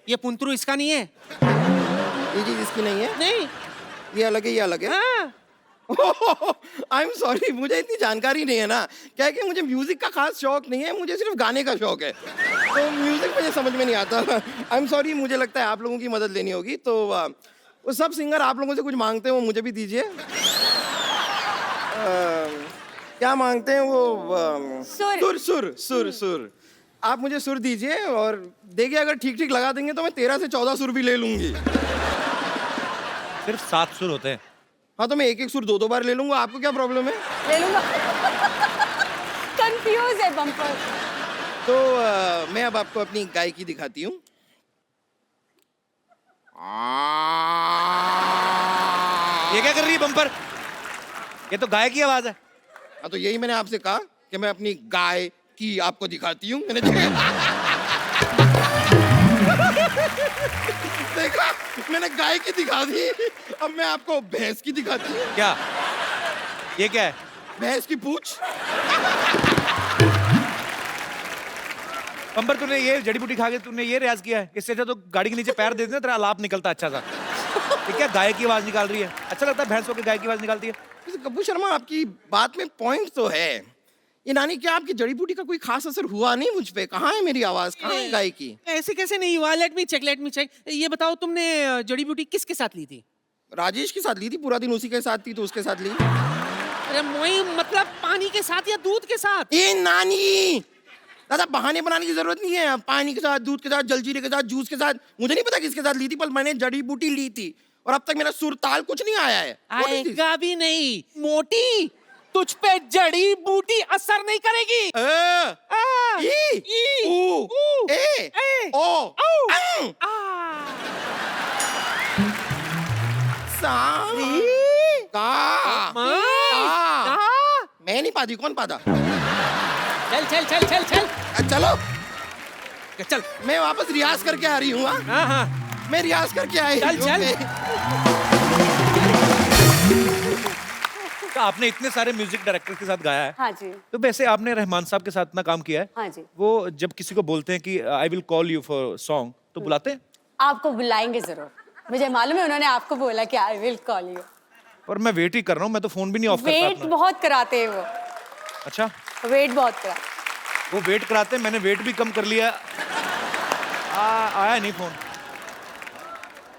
ये पुंतरू इसका नहीं है? ये चीज इसकी नहीं है? नहीं, ये अलग है, ये अलग है। हाँ। आई एम सॉरी, मुझे इतनी जानकारी नहीं है ना। क्या है कि मुझे म्यूजिक का खास शौक नहीं है, मुझे सिर्फ गाने का शौक है, तो म्यूजिक मुझे समझ में नहीं आता। आई एम सॉरी, मुझे लगता है आप लोगों की मदद लेनी होगी। तो वो सब सिंगर आप लोगों से कुछ मांगते हो, मुझे भी दीजिए। क्या मांगते हैं वो सुर। सुर सुर सुर सुर। आप मुझे सुर दीजिए और देखिए अगर ठीक ठीक लगा देंगे तो मैं 13 से 14 सुर भी ले लूंगी। सिर्फ 7 सुर होते हैं। हाँ तो मैं एक एक सुर 2-2 बार ले लूंगा, आपको क्या प्रॉब्लम है? ले लूंगा। कंफ्यूज है बम्पर। तो मैं अब आपको अपनी गायकी दिखाती हूँ। ये क्या कर रही है बम्पर? ये तो गाय की आवाज है। हाँ तो यही मैंने आपसे कहा कि मैं अपनी गाय की आपको दिखाती हूँ। मैंने देखा, मैंने गाय की दिखा दी, अब मैं आपको भैंस की दिखाती हूँ। क्या ये क्या है? भैंस की पूंछ। बम्पर तूने ये जड़ी बूटी खा के तूने ये रियाज किया है? इससे अच्छा तो गाड़ी के नीचे पैर दे देना, तेरा आलाप निकलता अच्छा सा। ये क्या गाय की आवाज निकाल रही है? अच्छा लगता है भैंस होकर गाय की आवाज निकालती है? वैसे कपूर शर्मा आपकी बात में पॉइंट तो है। ये नानी, क्या आपकी जड़ी बूटी का कोई खास असर हुआ नहीं मुझ पे? कहाँ है मेरी आवाज, कहाँ है गाय की? ऐसे कैसे नहीं हुआ? Let me check. ये बताओ तुमने जड़ी बूटी किसके साथ ली थी? राजेश के साथ ली थी, पूरा दिन उसी के साथ थी तो उसके साथ ली। अरे मोई, मतलब पानी के साथ या दूध के साथ? ये नानी, दादा बहाने बनाने की जरूरत नहीं है। पानी के साथ, दूध के साथ, जलजीरे के साथ, जूस के साथ, मुझे नहीं पता किसके साथ ली थी, पर मैंने जड़ी बूटी ली थी और अब तक मेरा सुर ताल कुछ नहीं आया है। What is this? आएगा भी नहीं। मोटी, तुझ पे जड़ी बूटी असर नहीं करेगी। ई, ऊ, ए, ओ, अंग, सा, का, मैं नहीं पाती, कौन पाता? चल। चलो चल। मैं वापस रियाज करके आ रही हूँ। हाँ। मैं रियाज करके आई। चल। तो आपने इतने सारे म्यूजिक डायरेक्टर के साथ गाया है। हाँ जी। तो वैसे आपने रहमान साहब के साथ इतना काम किया है। हाँ जी। वो जब किसी को बोलते हैं कि I will call you for song, तो बुलाते हैं? आपको बुलाएंगे जरूर, मुझे मालूम है उन्होंने आपको बोला कि आई विल कॉल यू। और मैं वेट ही कर रहा हूँ, मैं तो फोन भी नहीं ऑफ करता वेट अपना। बहुत कराते हैं वो। अच्छा, वेट बहुत कराते। वो वेट कराते हैं, मैंने वेट भी कम कर लिया। आया नहीं phone.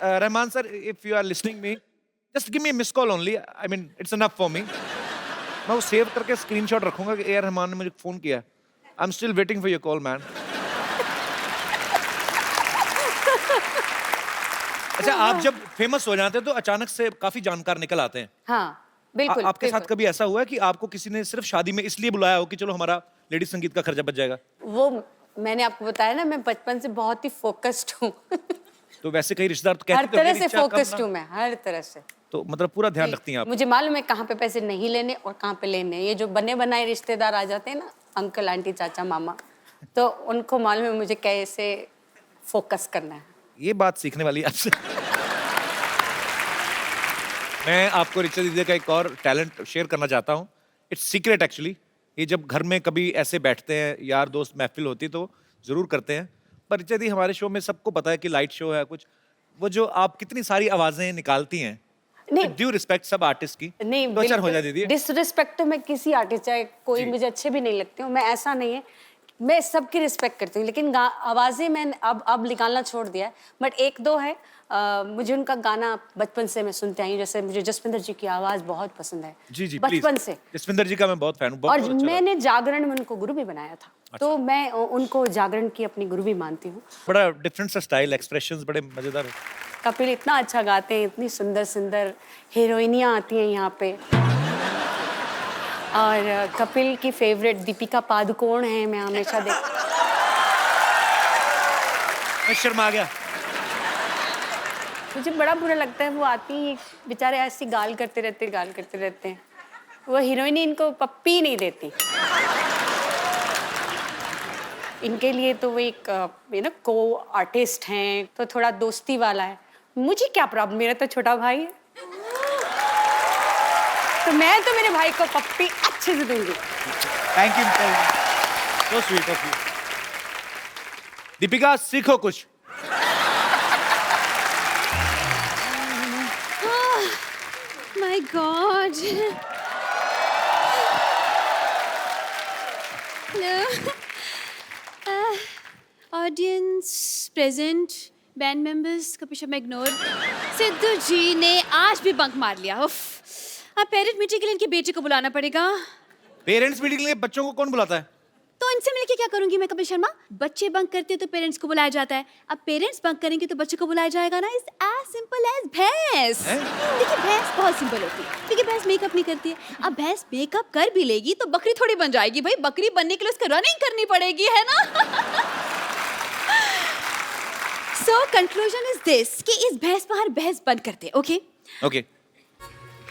Rahman sir, if you are listening me, just give me miss call only, I mean it's enough for me. मैं वो सेव करके स्क्रीनशॉट रखूंगा कि ए रहमान ने मुझे फोन किया। I am still waiting for your call man. अच्छा, आप जब फेमस हो जाते हैं तो अचानक से काफी जानकार निकल आते हैं। हाँ बिल्कुल। आपके साथ कभी ऐसा हुआ है कि आपको किसी ने सिर्फ शादी में इसलिए बुलाया हो कि चलो हमारा लेडी संगीत का खर्चा बच जाएगा? वो मैंने आपको बताया ना, मैं बचपन से बहुत ही फोकस्ड हूँ। तो वैसे कई रिश्तेदार तो कहते हर होंगे, तरह से "रिचा, कब फोकस्ड ना?" हूँ मैं, हर तरह से। तो मतलब पूरा ध्यान रखती हैं आप? मुझे मालूम है कहाँ पे पैसे नहीं लेने और कहाँ पे लेने। ये जो बने बनाए रिश्तेदार आ जाते हैं ना, अंकल आंटी चाचा मामा, तो उनको मालूम है मुझे कैसे फोकस करना है। ये बात सीखने वाली है आपसे। मैं आपको रिचा दीदी का एक और टैलेंट शेयर करना चाहता हूँ। It's secret actually. ये जब घर में कभी ऐसे बैठते हैं, यार दोस्त महफिल होती है तो जरूर करते हैं, पर रिचा दी हमारे शो में सबको पता है कि लाइट शो है कुछ, वो जो आप कितनी सारी आवाजें निकालती हैं, नहीं ड्यू रिस्पेक्ट सब आर्टिस्ट की, नहीं, तो अच्छा हो जाए दीदी। डिसरिस्पेक्ट तो मैं किसी आर्टिस्ट चाहे कोई मुझे अच्छे भी नहीं लगते हूँ, मैं ऐसा नहीं है, मैं सबकी रिस्पेक्ट करती हूँ, लेकिन आवाज़ें मैंने अब निकालना छोड़ दिया है। बट एक दो है, मुझे उनका गाना बचपन से मैं सुनते आई हूँ। जैसे मुझे जसविंदर जी की आवाज़ बहुत पसंद है। जी बचपन से। जसविंदर जी का मैं बहुत फैन हूँ। और मैंने जागरण में उनको गुरु भी बनाया था। तो मैं उनको जागरण की अपनी गुरु भी मानती हूँ। बड़ा डिफरेंट सा स्टाइल, एक्सप्रेशंस बड़े मजेदार है। कपिल इतना अच्छा गाते हैं, इतनी सुंदर सुंदर हीरोइनियाँ आती हैं यहाँ पे। और कपिल की फेवरेट दीपिका पादुकोण है, मैं हमेशा मैं शर्मा गया। मुझे बड़ा बुरा लगता है, वो आती हैं बेचारे ऐसी गाल करते रहते हैं। वो हीरोइनी इनको पप्पी नहीं देती। इनके लिए तो वो एक को आर्टिस्ट हैं, तो थोड़ा दोस्ती वाला है। मुझे क्या प्रॉब्लम, मेरा तो छोटा भाई है, तो मैं तो मेरे भाई को पप्पी अच्छे से दूंगी। Thank you, so sweet of you. Deepika, सीखो कुछ। My God. Hello. Audience present, band members का पीछे मैं इग्नोर। सिद्धू जी ने आज भी बंक मार लिया। उफ, अब पेरेंट मीटिंग के लिए इनकी बेटी को बुलाना पड़ेगा। पेरेंट्स मीटिंग के लिए बच्चों को कौन बुलाता है? तो इनसे मिलके क्या करूंगी मैं कपिल शर्मा? बच्चे बंक करते हैं तो पेरेंट्स को बुलाया जाता है, अब पेरेंट्स बंक करेंगे तो बच्चे को बुलाया जाएगा ना। इट्स एज सिंपल एज भैंस। देखिए भैंस बहुत सिंपल होती है क्योंकि भैंस मेकअप नहीं करती है। अब भैंस मेकअप कर भी लेगी तो बकरी थोड़ी बन जाएगी भाई, बकरी बनने के लिए उसको रनिंग करनी पड़ेगी, है ना? सो कंक्लूजन इज दिस कि इस भैंस पर भैंस बंद करते, ओके? ओके।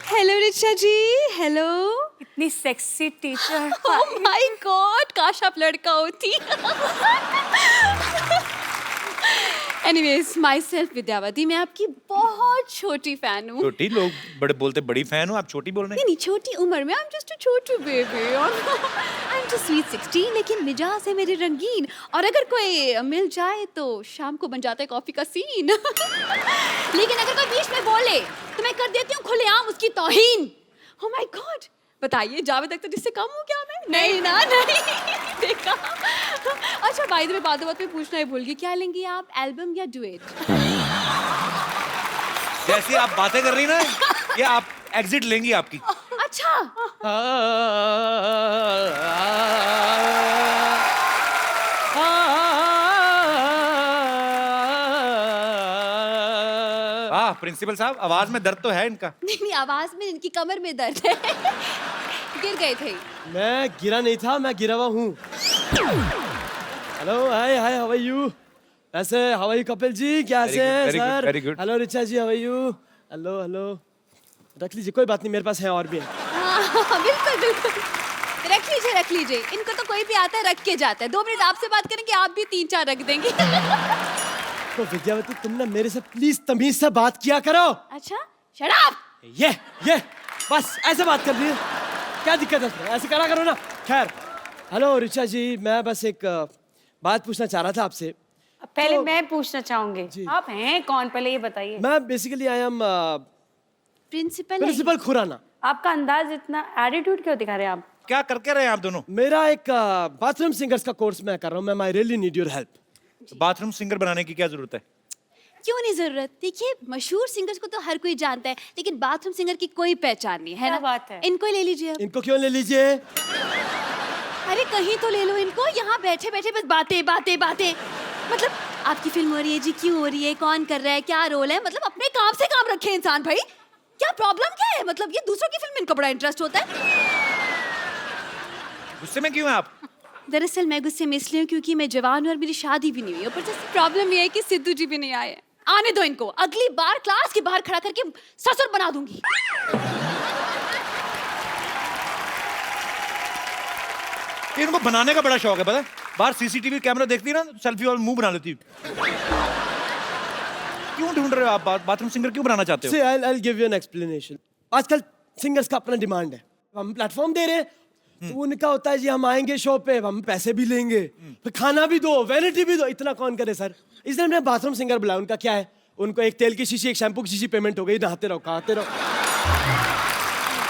हेलो रिचा जी, हेलो। इतनी sexy teacher. Oh my God, काश आप लड़का होती। एनीवेज, माई सेल्फ विद्यावती, मैं आपकी बहुत छोटी फैन हूँ। छोटी? लोग बड़े बोलते बड़ी फैन हो, आप छोटी बोल रहे हैं? नहीं, छोटी उम्र में, I am just a Chhotu baby, I am just sweet 16, लेकिन मिजाज है मेरे रंगीन, और अगर कोई मिल जाए तो शाम को बन जाता है कॉफी का सीन। लेकिन अगर कोई बीच में बोले तो मैं कर देती हूँ खुलेआम उसकी तौहीन। ओह माय गॉड, बताइए जावेद अख्तर जिससे कम हो क्या मैं? नहीं ना, नहीं। देखा। अच्छा बाय द वे, बातों बात में पूछना ही भूल गई, क्या लेंगी आप, एल्बम या डुएट? जैसी आप बातें कर रही ना, ये आप एग्जिट लेंगी आपकी। अच्छा। वाह प्रिंसिपल साहब, आवाज में दर्द तो है इनका। नहीं, आवाज में, इनकी कमर में दर्द है। गिर गए थे। मैं गिरा नहीं था, मैं गिरा हुआ हूँ। Hello, hi hi, how are you? ऐसे how are you Kapil ji, कैसे हैं sir? Very good. Hello Richa ji, how are you? Hello hello, रख लीजिए, कोई बात नहीं, मेरे पास है और भी है। हाँ, बिल्कुल बिल्कुल, रख लीजिए रख लीजिए, इनको तो कोई भी आता है रख के जाता है। 2 मिनट आपसे बात करेंगे, आप भी 3-4 रख देंगे। तो विद्यावती, तुम ना मेरे से प्लीज तमीज से बात किया करो। अच्छा, शट अप। ये बस ऐसे बात कर रही है, क्या दिक्कत है इसमें? ऐसे करा करो ना। खैर, हेलो रिचा जी, मैं बस एक बात पूछना चाह रहा था आपसे। पहले तो- मैं पूछना चाहूंगी, आप हैं कौन, पहले ये बताइए। मैं basically I am principal Khurana. आपका अंदाज इतना, एटीट्यूड क्यों दिखा रहे हैं आप? क्या करके रहे हैं आप दोनों? मेरा एक बाथरूम सिंगर्स का कोर्स मैं कर रहा हूँ, ma'am, I really need your help. Bathroom singer बनाने की क्या जरूरत है? क्यों नहीं जरूरत? देखिए, मशहूर सिंगर्स को तो हर कोई जानता है, लेकिन बाथरूम सिंगर की कोई पहचान नहीं है ना। बात है? इनको ही ले लीजिए। इनको क्यों ले लीजिए? अरे कहीं तो ले लो इनको, यहाँ बैठे बैठे बस बातें बातें बातें। मतलब आपकी फिल्म हो रही है जी, क्यों हो रही है, कौन कर रहा है, क्या रोल है, मतलब अपने काम से काम रखे इंसान भाई। क्या प्रॉब्लम क्या है? मतलब ये दूसरों की फिल्म में इनको बड़ा इंटरेस्ट होता है। गुस्से में क्यों हैं आप? दरअसल मैं गुस्से में इसलिए हूँ क्योंकि मैं जवान हूँ और मेरी शादी भी नहीं हुई, ऊपर से प्रॉब्लम ये है कि सिद्धू जी भी नहीं आए। आने दो इनको, अगली बार क्लास के बाहर खड़ा करके ससुर बना दूंगी। इनको बनाने का बड़ा शौक है, पता है? बाहर सीसीटीवी कैमरा देखती है ना, सेल्फी और मुंह बना लेती है। क्यों ढूंढ रहे हो आप बाथरूम सिंगर, क्यों बनाना चाहते हो? See, I'll give you an explanation. आजकल सिंगर्स का अपना डिमांड है, हम प्लेटफॉर्म दे रहे हैं, तो उनका होता है जी हम आएंगे शो पे, हम पैसे भी लेंगे, फिर खाना भी दो, वैनिटी भी दो, इतना कौन करे सर? इसलिए हमने बाथरूम सिंगर बुलाया। उनका क्या है, उनको एक तेल की शीशी, एक शैम्पू की शीशी पेमेंट हो गई, नहाते रहो, खाते रहो।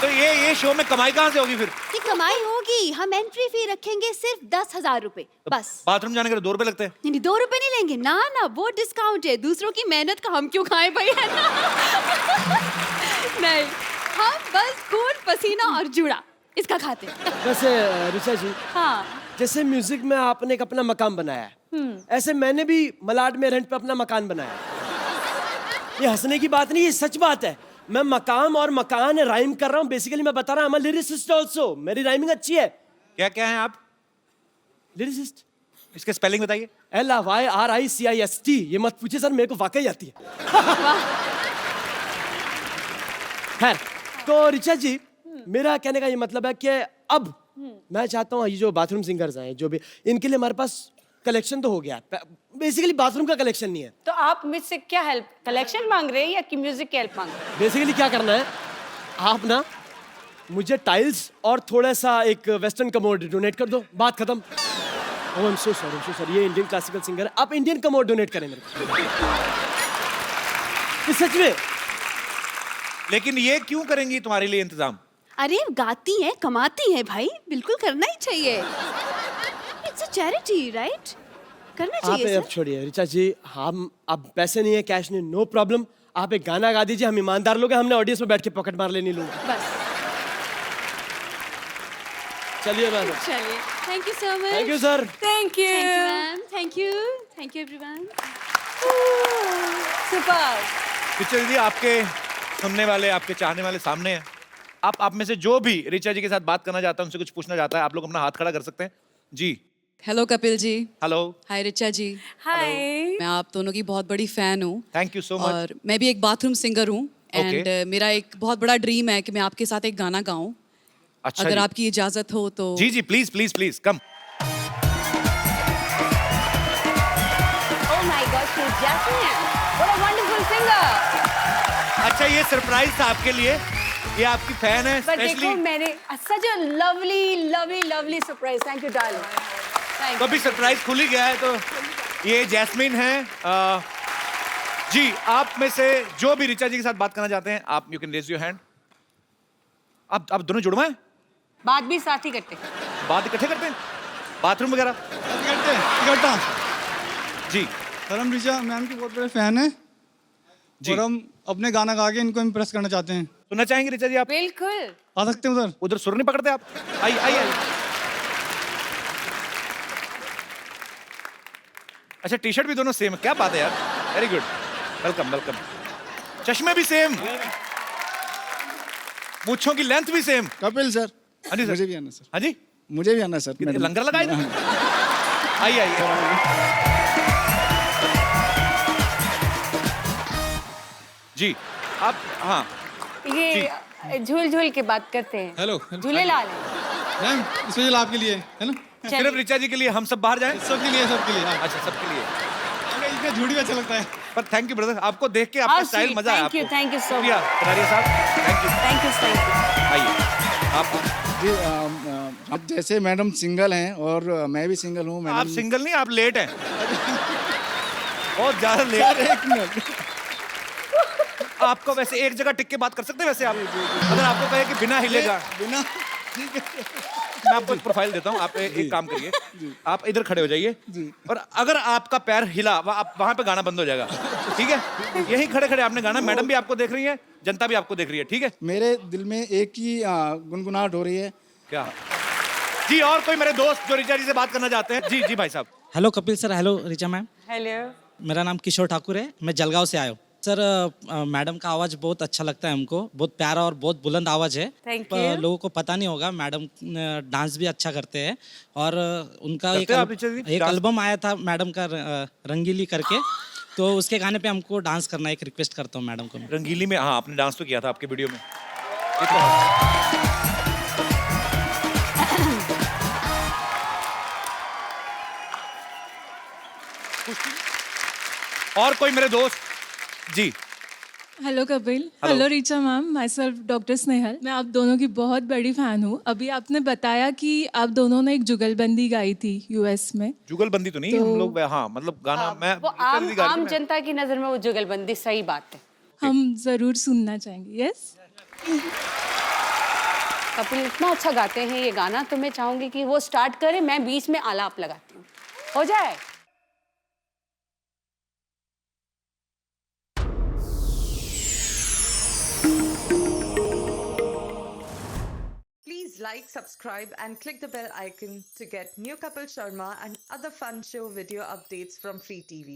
तो ये शो में कमाई कहाँ से होगी फिर? ये कमाई होगी, हम एंट्री फी रखेंगे सिर्फ 10,000 रुपए बस। बाथरूम जाने के लिए 2 रुपए लगते हैं? नहीं, 2 रुपए नहीं लेंगे ना ना, वो डिस्काउंट है, दूसरों की मेहनत का हम क्यों खाएं भाई, है ना? नहीं, हम बस खून पसीना और जुड़ा इसका खाते हैं। वैसे ऋचा जी, हाँ, जैसे म्यूजिक में आपने एक अपना मकान बनाया है, ऐसे मैंने भी मलाड में रेंट पे अपना मकान बनाया है। ये हंसने की बात नहीं, ये सच बात है। मैं मकाम और मकान राइम कर रहा हूँ, बेसिकली मैं बता रहा हूँ, लिरिसिस्ट ऑल्सो, मेरी राइमिंग अच्छी है। क्या क्या हैं आप? लिरिसिस्ट। इसके स्पेलिंग बताइए। LYRICIST। ये मत पूछिए सर, मेरे को वाकई आती है। खैर, तो ऋचा जी, मेरा कहने का ये मतलब है कि अब मैं चाहता हूँ ये जो बाथरूम सिंगर्स हैं, जो भी, इनके लिए हमारे पास कलेक्शन तो हो गया, बेसिकली बाथरूम का कलेक्शन नहीं है। तो आप मुझसे क्या हेल्प, कलेक्शन मांग रहे हैं या कि म्यूजिक की हेल्प मांग रहे हैं? बेसिकली क्या करना है, आप ना मुझे टाइल्स और थोड़ा सा एक वेस्टर्न कमोड डोनेट कर दो, बात खत्म। ओह आई एम सो सॉरी, ये इंडियन क्लासिकल सिंगर है, आप इंडियन कमोड डोनेट करें मेरे को। ये सच में। लेकिन ये क्यों करेंगी तुम्हारे लिए इंतजाम? अरे गाती हैं, कमाती हैं भाई, बिल्कुल करना ही चाहिए। It's a charity, right? करना आप चाहिए अब सर। छोड़िए ऋचा जी, हम अब पैसे नहीं है, कैश नहीं, नो प्रॉब्लम। आप एक गाना गा दीजिए, हम ईमानदार लोग हैं, हमने ऑडियंस में बैठ के पॉकेट मार लेनी लोग। बस चलिए मैम चलिए thank you so much thank you sir thank you ma'am thank you everyone super picture दीदी आपके सुनने वाले, आपके चाहने वाले सामने हैं। आप में से जो भी ऋचा जी के साथ बात करना चाहता है, उनसे कुछ पूछना चाहता है, आप लोग अपना हाथ खड़ा कर सकते हैं जी। हेलो कपिल जी। हेलो। हाय रिचा जी। हाय मैं आप दोनों की बहुत बड़ी फैन हूँ। Thank you so much. और मैं भी एक बाथरूम सिंगर हूँ एंड मेरा एक बहुत बड़ा ड्रीम है कि मैं आपके साथ एक गाना गाऊं। अच्छा अगर जी। आपकी इजाजत हो तो। जी जी please please please come. Oh my God, she's Jasmine. What a wonderful singer. अच्छा ये सरप्राइज था आपके लिए, ये आपकी फैन है पर देखो स्पेशली। मैंने such a lovely surprise. Thank you, darling. Thank तो you. अभी सरप्राइज खुल ही गया है, तो ये जैस्मिन है। जी आप में से जो भी ऋचा जी के साथ बात करना चाहते हैं, आप you can raise your hand. आप दोनों जुड़वा हैं? बात भी साथ ही करते हैं। बात इकट्ठे करते हैं, बाथरूम वगैरह इकट्ठा जी। सर हम ऋचा मैम के बहुत बड़े फैन हैं जी। और हम अपने गाना गा के इनको इम्प्रेस करना चाहते हैं। सुनना चाहेंगे ऋचा जी आप? बिल्कुल। आ सकते हैं उधर? उधर सुर नहीं पकड़ते आप? आइए आइए आइए। अच्छा टी शर्ट भी दोनों सेम है, क्या बात है यार, वेरी गुड, वेलकम वेलकम। चश्मे भी सेम, मूंछों की लेंथ भी सेम। कपिल सर। हाँ जी सर। मुझे भी आना सर। हाँ जी मुझे भी आना सर। लंगर लगाए थे? आइए आइए जी। आप हाँ ये झूल की बात करते हैं। हेलो झूलेलाल। मैम स्पेशल आपके लिए है ना? सिर्फ ऋचा जी के लिए हम सब बाहर जाएं? सबके लिए सबके लिए। अच्छा सबके लिए। इसका झूठ भी अच्छा लगता है। पर थैंक यू ब्रदर, आपको देख के आपका स्टाइल मजा आया। Thank you so much. Kataria साहब थैंक यू। आइए आप जी आप जैसे मैडम सिंगल हैं और मैं भी सिंगल हूँ। आप सिंगल नहीं, आप लेट हैं, बहुत ज्यादा लेट। एक मिनट, आपको वैसे एक जगह टिक के बात कर सकते हैं वैसे आप? अगर आपको कहे कि बिना हिलेगा, बिना मैं आपको एक प्रोफाइल देता हूँ, आप एक काम करिए, आप इधर खड़े हो जाइए और अगर आपका पैर हिला आप वहां पे गाना बंद हो जाएगा, ठीक है? यही खड़े खड़े आपने गाना, मैडम भी आपको देख रही है, जनता भी आपको देख रही है, ठीक है? मेरे दिल में एक ही गुनगुनाहट हो रही है। क्या जी? और कोई मेरे दोस्त जो ऋचा जी से बात करना चाहते हैं? जी जी भाई साहब। Hello Kapil sir, hello Richa ma'am. Hello. मेरा नाम किशोर ठाकुर है, मैं जलगांव से आया हूँ। सर मैडम का आवाज़ बहुत अच्छा लगता है हमको, बहुत प्यारा और बहुत बुलंद आवाज़ है। Thank you. लोगों को पता नहीं होगा, मैडम डांस भी अच्छा करते हैं और उनका करते हैं आप ऋचा जी? एक डांस? एल्बम आया था मैडम का रंगीली करके, तो उसके गाने पे हमको डांस करना, एक रिक्वेस्ट करता हूँ मैडम को। रंगीली में हाँ आपने डांस तो किया था आपके वीडियो में। ये तो है। और कोई मेरे दोस्त? जी hello Kapil. Hello Richa ma'am, myself doctor Snehal. मैं आप दोनों की बहुत बड़ी फैन हूँ। अभी आपने बताया कि आप दोनों ने एक जुगलबंदी गाई थी यूएस में। जुगलबंदी तो नहीं, हम लोग हाँ मतलब गाना मैं वो आम जनता की नजर में वो जुगलबंदी सही बात है। हम जरूर सुनना चाहेंगे। यस कपिल इतना अच्छा गाते हैं ये गाना, तो मैं चाहूंगी कि वो स्टार्ट करें, मैं बीच में आलाप लगाती हूँ, हो जाए? Please like, subscribe and click the bell icon to get new Kapil Sharma and other fun show video updates from Free TV.